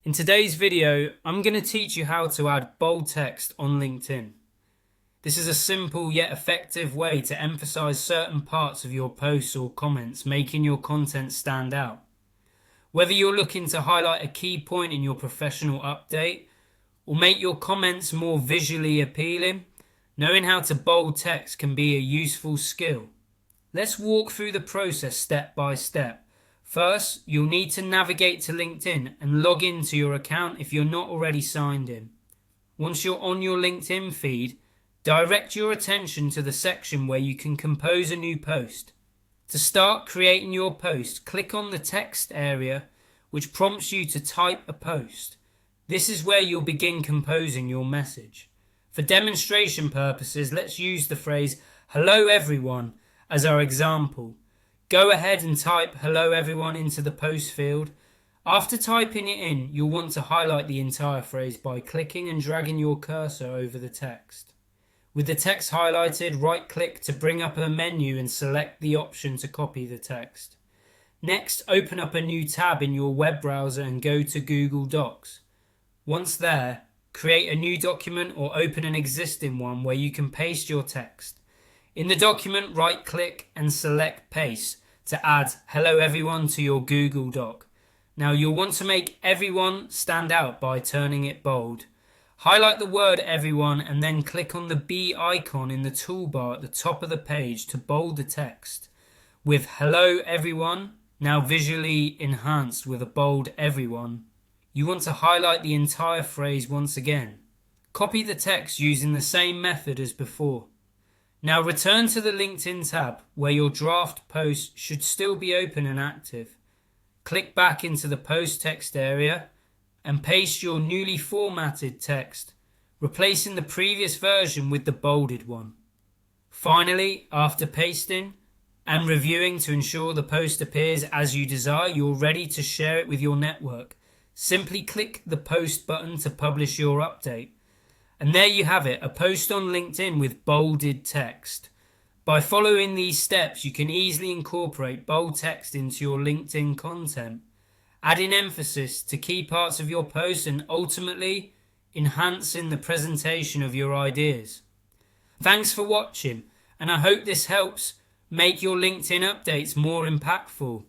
In today's video, I'm going to teach you how to add bold text on LinkedIn. This is a simple yet effective way to emphasize certain parts of your posts or comments, making your content stand out. Whether you're looking to highlight a key point in your professional update or make your comments more visually appealing, knowing how to bold text can be a useful skill. Let's walk through the process step by step. First, you'll need to navigate to LinkedIn and log into your account if you're not already signed in. Once you're on your LinkedIn feed, direct your attention to the section where you can compose a new post. To start creating your post, click on the text area, which prompts you to type a post. This is where you'll begin composing your message. For demonstration purposes, let's use the phrase "Hello everyone" as our example. Go ahead and type "Hello everyone" into the post field. After typing it in, you'll want to highlight the entire phrase by clicking and dragging your cursor over the text. With the text highlighted, right-click to bring up a menu and select the option to copy the text. Next, open up a new tab in your web browser and go to Google Docs. Once there, create a new document or open an existing one where you can paste your text. In the document, right-click and select Paste to add "Hello everyone" to your Google Doc. Now you'll want to make "everyone" stand out by turning it bold. Highlight the word "everyone" and then click on the B icon in the toolbar at the top of the page to bold the text. With "Hello everyone" now visually enhanced with a bold "everyone," you want to highlight the entire phrase once again. Copy the text using the same method as before. Now return to the LinkedIn tab where your draft post should still be open and active. Click back into the post text area and paste your newly formatted text, replacing the previous version with the bolded one. Finally, after pasting and reviewing to ensure the post appears as you desire, you're ready to share it with your network. Simply click the post button to publish your update. And there you have it, a post on LinkedIn with bolded text. By following these steps, you can easily incorporate bold text into your LinkedIn content, adding emphasis to key parts of your post and ultimately enhancing the presentation of your ideas. Thanks for watching, and I hope this helps make your LinkedIn updates more impactful.